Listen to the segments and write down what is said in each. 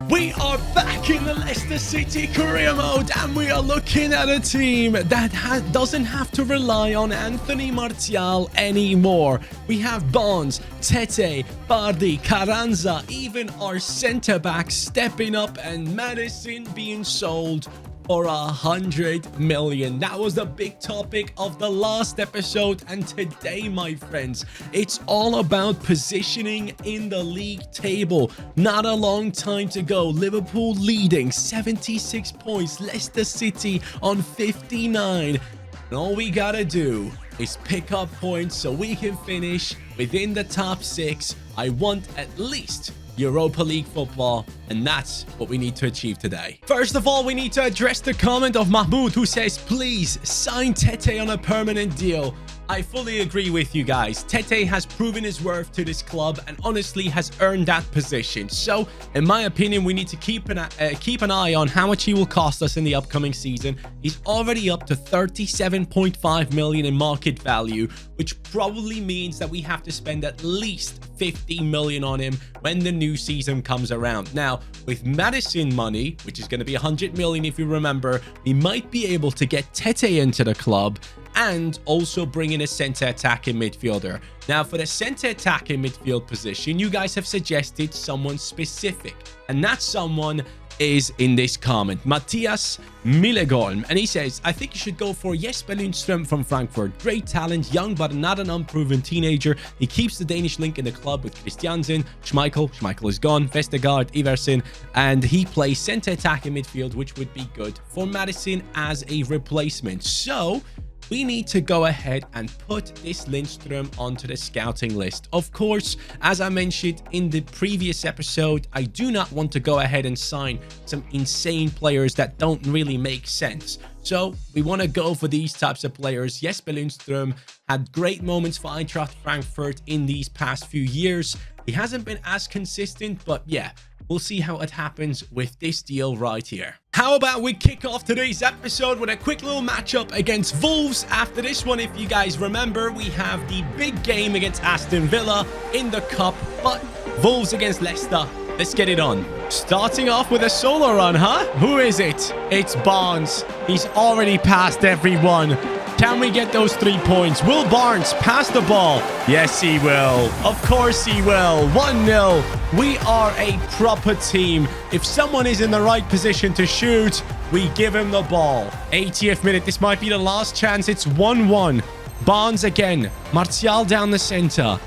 We are back in the Leicester City career mode, and we are looking at a team that doesn't have to rely on Anthony Martial anymore. We have Bonds, Tete, Bardi, Carranza, even our centre-back stepping up, and Madison being sold for 100 million. That was the big topic of the last episode, and today, my friends, it's all about positioning in the league table. Not a long time to go. Liverpool leading 76 points, Leicester City on 59. And all we gotta do is pick up points so we can finish within the top 6. I want at least Europa League football, and that's what we need to achieve today. First of all, we need to address the comment of Mahmoud, who says, please sign Tete on a permanent deal. I fully agree with you guys. Tete has proven his worth to this club and honestly has earned that position. So, in my opinion, we need to keep an eye on how much he will cost us in the upcoming season. He's already up to 37.5 million in market value, which probably means that we have to spend at least 50 million on him when the new season comes around. Now, with Madison money, which is going to be 100 million if you remember, we might be able to get Tete into the club and also bring in a center attacking midfielder. Now, for the center attacking midfield position, you guys have suggested someone specific, and that someone is in this comment, Matthias Millegolm, and he says, I think you should go for Jesper Lundström from Frankfurt. Great talent, young but not an unproven teenager. He keeps the Danish link in the club with Christiansen, Schmeichel is gone, Vestergaard, Iversen, and he plays center attacking midfield, which would be good for Madison as a replacement. So we need to go ahead and put this Lindström onto the scouting list. Of course, as I mentioned in the previous episode, I do not want to go ahead and sign some insane players that don't really make sense. So we want to go for these types of players. Jesper Lundström had great moments for Eintracht Frankfurt in these past few years. He hasn't been as consistent, but yeah, we'll see how it happens with this deal right here. How about we kick off today's episode with a quick little matchup against Wolves. After this one, if you guys remember, we have the big game against Aston Villa in the cup, but Wolves against Leicester. Let's get it on. Starting off with a solo run, huh? Who is it? It's Barnes. He's already passed everyone. Can we get those 3 points? Will Barnes pass the ball? Yes, he will. Of course he will. 1-0. We are a proper team. If someone is in the right position to shoot, we give him the ball. 80th minute. This might be the last chance. It's 1-1. Barnes again. Martial down the center.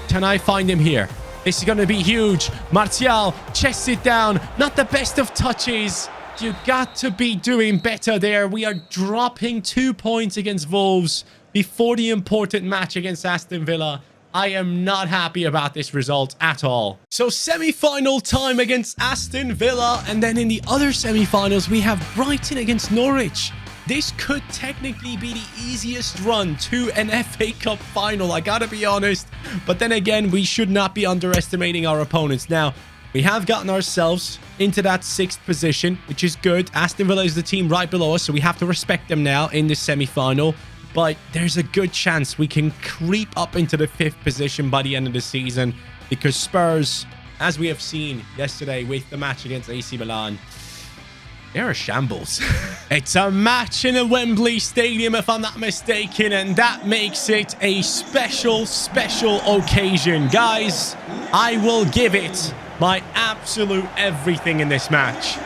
Can I find him here? This is going to be huge. Martial chests it down. Not the best of touches. You got to be doing better there. We are dropping 2 points against Wolves before the important match against Aston Villa. I am not happy about this result at all. So semi-final time against Aston Villa. And then in the other semi-finals, we have Brighton against Norwich. This could technically be the easiest run to an FA Cup final, I gotta be honest. But then again, we should not be underestimating our opponents. Now, we have gotten ourselves into that 6th position, which is good. Aston Villa is the team right below us, so we have to respect them now in this semi-final. But there's a good chance we can creep up into the 5th position by the end of the season, because Spurs, as we have seen yesterday with the match against AC Milan, they're a shambles. It's a match in a Wembley Stadium, if I'm not mistaken, and that makes it a special occasion. Guys, I will give it my absolute everything in this match.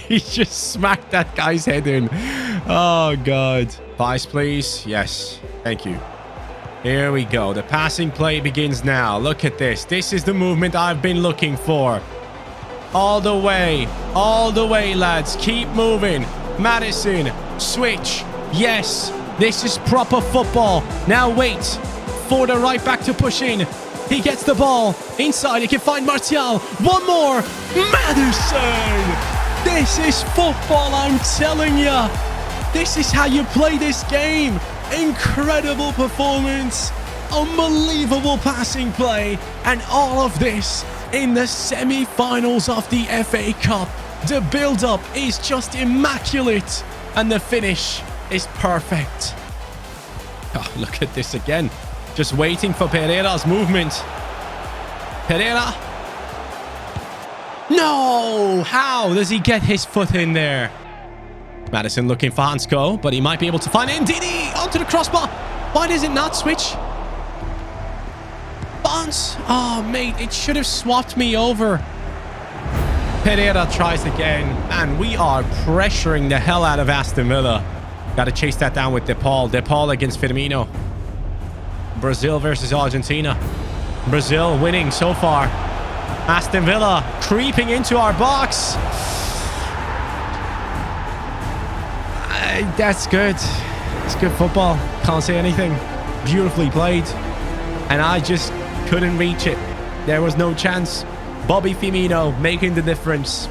He just smacked that guy's head in. Oh, God. Vice, please. Yes. Thank you. Here we go. The passing play begins now. Look at this. This is the movement I've been looking for. All the way, lads. Keep moving. Madison, switch. Yes, this is proper football. Now wait for the right back to push in. He gets the ball inside. He can find Martial. One more. Madison. This is football, I'm telling you. This is how you play this game. Incredible performance. Unbelievable passing play. And all of this in the semi-finals of the FA Cup. The build-up is just immaculate, and the finish is perfect. Oh, look at this again. Just waiting for Pereira's movement. Pereira No! How does he get his foot in there? Madison looking for Hansko, but he might be able to find Ndidi onto the crossbar. Why does it not switch? Bonds. Oh, mate, it should have swapped me over. Pereira tries again, and we are pressuring the hell out of Aston Villa. Got to chase that down with DePaul. DePaul against Firmino. Brazil versus Argentina. Brazil winning so far. Aston Villa creeping into our box. That's good. It's good football. Can't say anything. Beautifully played. And I just couldn't reach it. There was no chance. Bobby Firmino making the difference.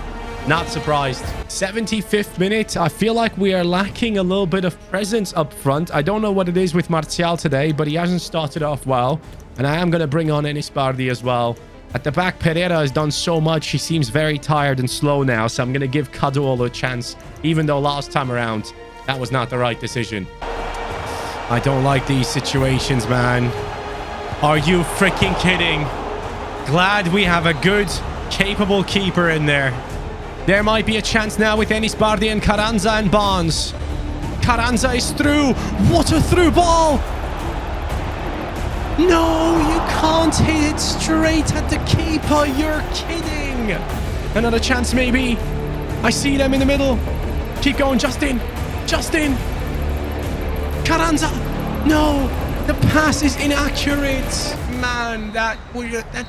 Not surprised. 75th minute. I feel like we are lacking a little bit of presence up front. I don't know what it is with Martial today, but he hasn't started off well. And I am going to bring on Enis Bardi as well. At the back, Pereira has done so much. He seems very tired and slow now. So I'm going to give Cadolo a chance. Even though last time around, that was not the right decision. I don't like these situations, man. Are you freaking kidding? Glad we have a good, capable keeper in there. There might be a chance now with Enis Bardi and Carranza and Bonds. Carranza is through. What a through ball. No, you can't hit it straight at the keeper. You're kidding. Another chance maybe. I see them in the middle. Keep going, Justin. Justin. Carranza. No, the pass is inaccurate. Man, that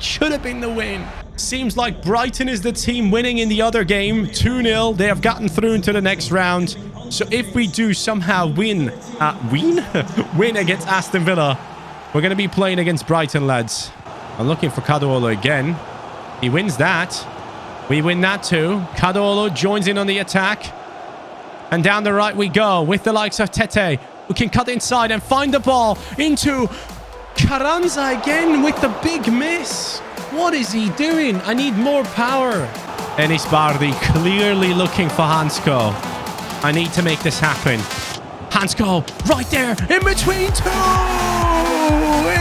should have been the win. Seems like Brighton is the team winning in the other game. 2-0. They have gotten through into the next round. So if we do somehow win against Aston Villa, we're going to be playing against Brighton, lads. I'm looking for Cadolo again. He wins that. We win that too. Cadolo joins in on the attack. And down the right we go with the likes of Tete. We can cut inside and find the ball into Carranza again with the big miss. What is he doing? I need more power. Enis Bardi clearly looking for Hansko. I need to make this happen. Hansko right there in between two.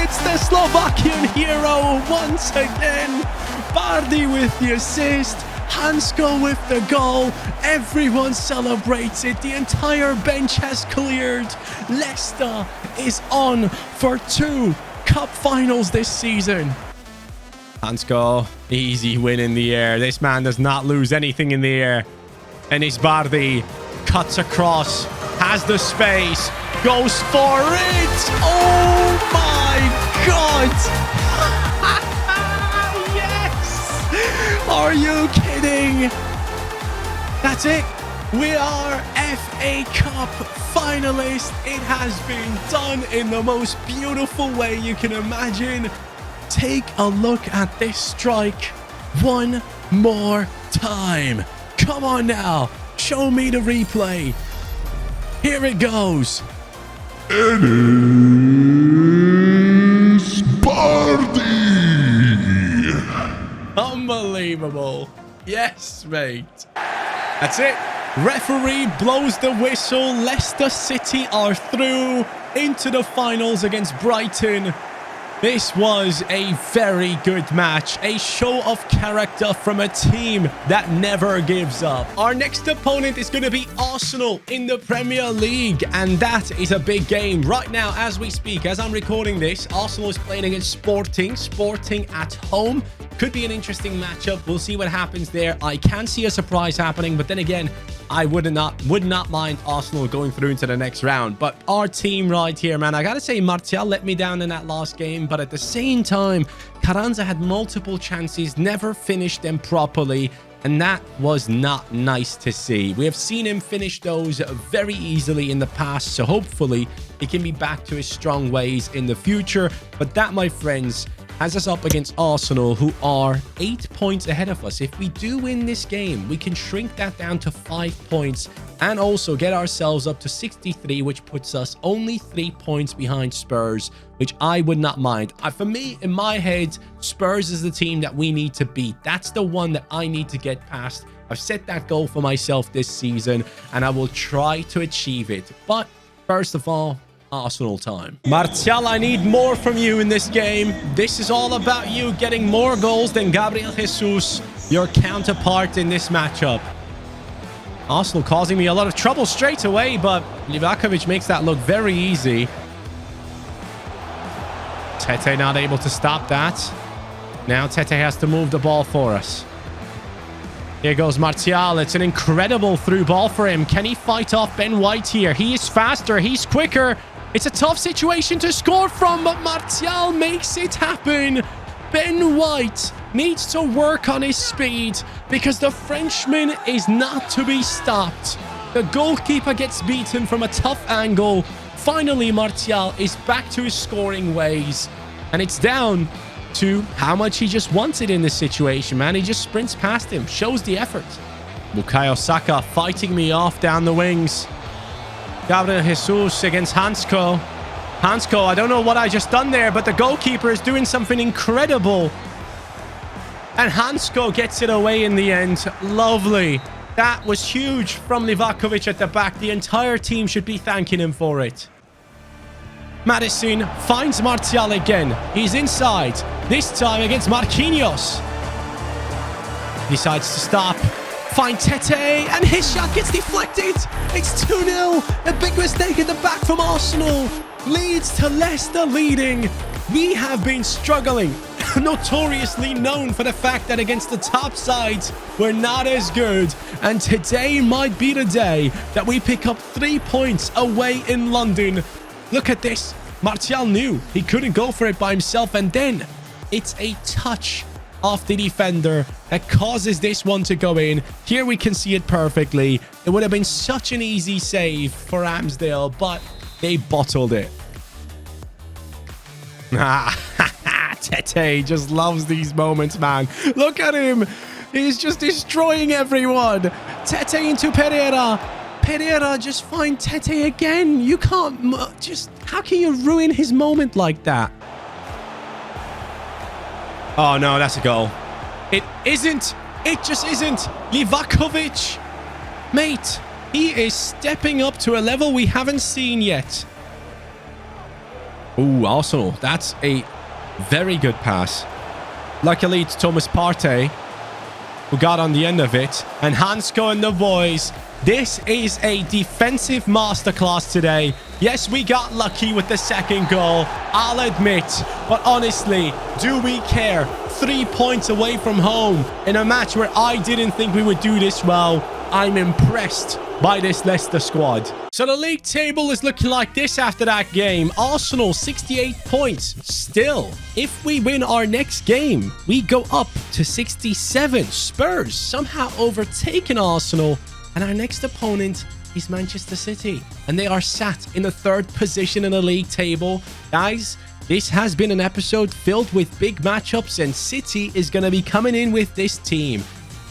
It's the Slovakian hero once again. Bardi with the assist. Hansko with the goal. Everyone celebrates it. The entire bench has cleared. Leicester is on for 2 cup finals this season. Hansko, easy win in the air. This man does not lose anything in the air. Enis Bardi cuts across, has the space, goes for it. Oh my God. Yes. Are you kidding? That's it. We are FA Cup finalists. It has been done in the most beautiful way you can imagine. Take a look at this strike one more time. Come on now. Show me the replay. Here it goes. Enis Bardi. Unbelievable. Yes, mate. That's it. Referee blows the whistle. Leicester City are through into the finals against Brighton. This was a very good match, a show of character from a team that never gives up. Our next opponent is going to be Arsenal in the Premier League, and that is a big game. Right now, as we speak, as I'm recording this, Arsenal is playing against Sporting at home. Could be an interesting matchup. We'll see what happens there. I can see a surprise happening, but then again, I would not mind Arsenal going through into the next round. But our team right here, man, I gotta say Martial let me down in that last game, but at the same time, Carranza had multiple chances, never finished them properly, and that was not nice to see. We have seen him finish those very easily in the past, so hopefully he can be back to his strong ways in the future. But that, my friends, has us up against Arsenal, who are 8 points ahead of us. If we do win this game, we can shrink that down to 5 points and also get ourselves up to 63, which puts us only 3 points behind Spurs, which I would not mind. For me, in my head, Spurs is the team that we need to beat. That's the one that I need to get past. I've set that goal for myself this season, and I will try to achieve it. But first of all, Arsenal time. Martial, I need more from you in this game. This is all about you getting more goals than Gabriel Jesus. your counterpart in this matchup. Arsenal causing me a lot of trouble straight away, but Livakovic makes that look very easy. Tete not able to stop that. Now Tete has to move the ball for us. Here goes Martial. It's an incredible through ball for him. Can he fight off Ben White here? He is faster. He's quicker. It's a tough situation to score from, but Martial makes it happen. Ben White needs to work on his speed because the Frenchman is not to be stopped. The goalkeeper gets beaten from a tough angle. Finally, Martial is back to his scoring ways. And it's down to how much he just wants it in this situation, man. He just sprints past him, shows the effort. Bukayo Saka fighting me off down the wings. Gabriel Jesus against Hansko. Hansko, I don't know what I just done there, but the goalkeeper is doing something incredible. And Hansko gets it away in the end. Lovely. That was huge from Livakovic at the back. The entire team should be thanking him for it. Madison finds Martial again. He's inside. This time against Marquinhos. Decides to stop. Find Tete. And his shot gets deflected. It's 2-0. A big mistake at the back from Arsenal. Leads to Leicester leading. We have been struggling. Notoriously known for the fact that against the top sides, we're not as good. And today might be the day that we pick up 3 points away in London. Look at this. Martial knew he couldn't go for it by himself. And then it's a touch off the defender that causes this one to go in. Here we can see it perfectly. It would have been such an easy save for Ramsdale, but they bottled it. Tete just loves these moments, man. Look at him. He's just destroying everyone. Tete into Pereira. Pereira just find Tete again. You can't just... How can you ruin his moment like that? Oh, no, that's a goal. It isn't. It just isn't. Livakovic. Mate, he is stepping up to a level we haven't seen yet. Ooh, Arsenal. That's a very good pass. Luckily, it's Thomas Partey who got on the end of it. And Hansko and the boys. This is a defensive masterclass today. Yes, we got lucky with the second goal, I'll admit. But honestly, do we care? 3 points away from home in a match where I didn't think we would do this well. I'm impressed by this Leicester squad. So the league table is looking like this after that game. Arsenal, 68 points. Still, if we win our next game, we go up to 67. Spurs somehow overtaken Arsenal. And our next opponent is Manchester City. And they are sat in the 3rd position in the league table. Guys, this has been an episode filled with big matchups. And City is going to be coming in with this team.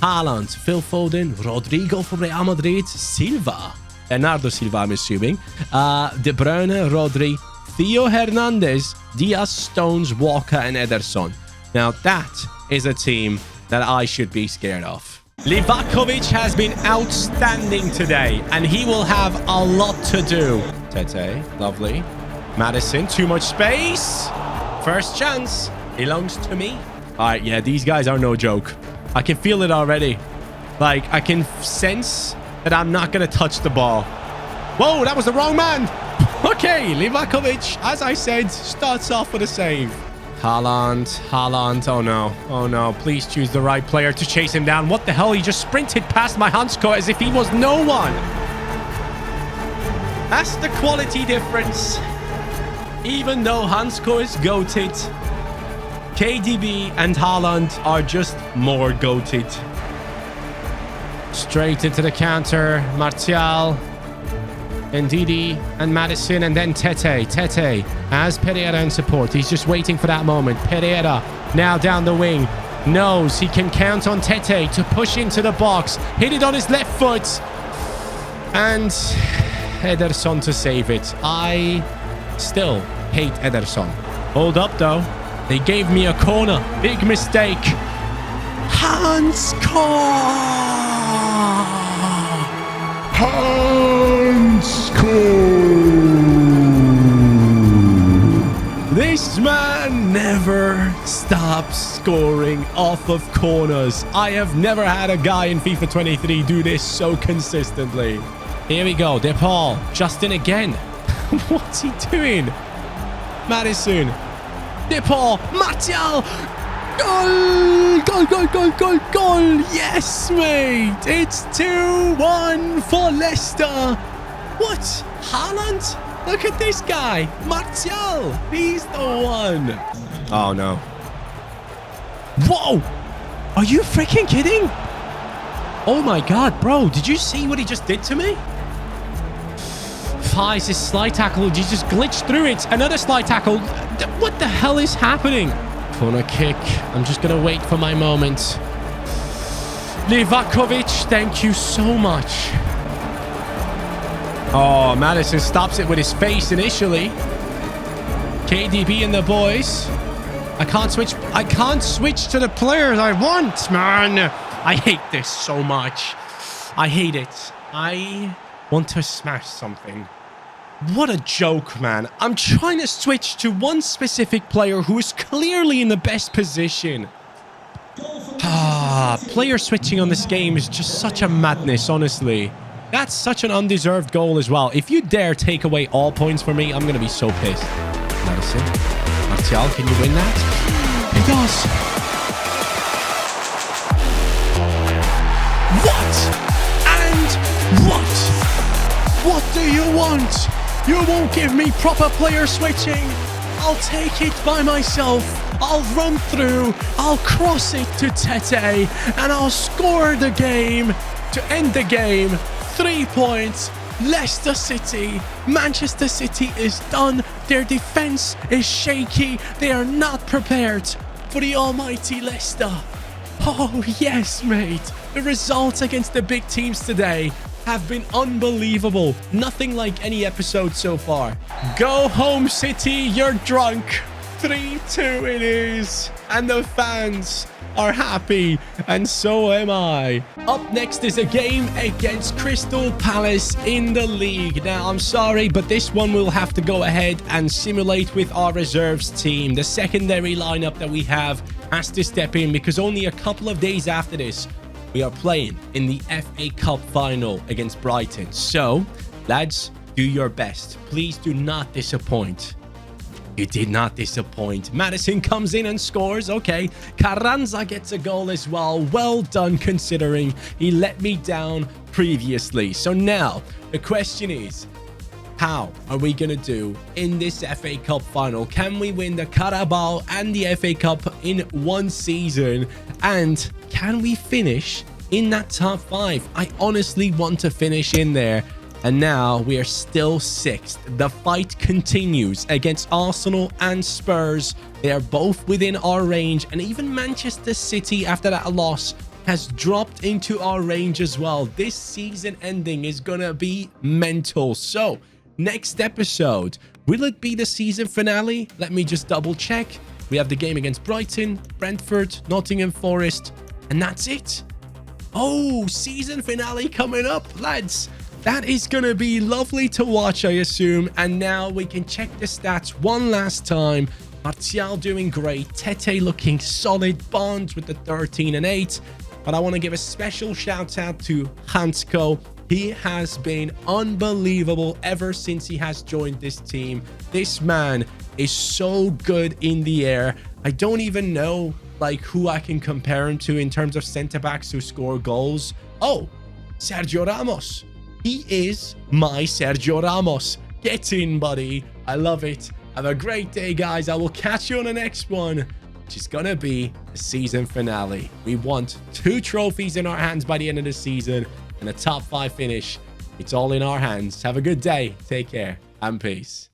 Haaland, Phil Foden, Rodrigo from Real Madrid, Silva, Bernardo Silva, I'm assuming, De Bruyne, Rodri, Theo Hernandez, Diaz, Stones, Walker, and Ederson. Now that is a team that I should be scared of. Livakovic has been outstanding today, and he will have a lot to do. Tete, lovely. Madison, too much space. First chance belongs to me. All right, yeah, these guys are no joke. I can feel it already. Like, I can sense that I'm not going to touch the ball. Whoa, that was the wrong man. Okay, Livakovic, as I said, starts off with a save. Haaland, oh no, please choose the right player to chase him down. What the hell, he just sprinted past my Hansko as if he was no one. That's the quality difference. Even though Hansko is goated, KDB and Haaland are just more goated. Straight into the counter, Martial, Ndidi and Madison, and then Tete. Tete has Pereira in support. He's just waiting for that moment. Pereira now down the wing. Knows he can count on Tete to push into the box. Hit it on his left foot. And Ederson to save it. I still hate Ederson. Hold up, though. They gave me a corner. Big mistake. Hansko! This man never stops scoring off of corners. I have never had a guy in FIFA 23 do this so consistently. Here we go. De Paul. Justin again. What's he doing? Madison. De Paul. Martial. Goal! Goal, goal, goal, goal, goal! Yes, mate! It's 2-1 for Leicester. What? Haaland? Look at this guy. Martial. He's the one. Oh, no. Whoa! Are you freaking kidding? Oh, my God, bro. Did you see what he just did to me? It's his slide tackle. He just glitched through it. Another slide tackle. What the hell is happening? Corner kick. I'm just going to wait for my moment. Livakovic, thank you so much. Oh, Madison stops it with his face initially. KDB and the boys. I can't switch to the players I want, man. I hate this so much. I hate it. I want to smash something. What a joke, man. I'm trying to switch to one specific player who is clearly in the best position. Player switching on this game is just such a madness, honestly. That's such an undeserved goal as well. If you dare take away all points from me, I'm going to be so pissed. Madison. Martial, can you win that? He does. What? And what? What do you want? You won't give me proper player switching. I'll take it by myself. I'll run through. I'll cross it to Tete. And I'll score the game to end the game. 3 points. Leicester City. Manchester City is done. Their defense is shaky. They are not prepared for the almighty Leicester. Oh, yes, mate. The results against the big teams today have been unbelievable. Nothing like any episode so far. Go home, City. You're drunk. 3-2 it is. And the fans are happy. And so am I. Up next is a game against Crystal Palace in the league. Now, I'm sorry, but this one we'll have to go ahead and simulate with our reserves team. The secondary lineup that we have has to step in because only a couple of days after this, we are playing in the FA Cup final against Brighton. So, lads, do your best. Please do not disappoint. You did not disappoint. Madison comes in and scores. Okay. Carranza gets a goal as well. Well done considering he let me down previously. So now, the question is, how are we going to do in this FA Cup final? Can we win the Carabao and the FA Cup in one season? And can we finish in that top 5? I honestly want to finish in there. And now we are still 6th. The fight continues against Arsenal and Spurs. They are both within our range. And even Manchester City, after that loss, has dropped into our range as well. This season ending is going to be mental. So, next episode, will it be the season finale? Let me just double check. We have the game against Brighton, Brentford, Nottingham Forest, and that's it. Oh, season finale coming up, lads. That is going to be lovely to watch, I assume. And now we can check the stats one last time. Martial doing great. Tete looking solid. Bonds with the 13 and 8. But I want to give a special shout out to Hansko. He has been unbelievable ever since he has joined this team. This man is so good in the air. I don't even know like who I can compare him to in terms of centre-backs who score goals. Oh, Sergio Ramos. He is my Sergio Ramos. Get in, buddy. I love it. Have a great day, guys. I will catch you on the next one, which is going to be the season finale. We want 2 trophies in our hands by the end of the season and a top 5 finish. It's all in our hands. Have a good day. Take care and peace.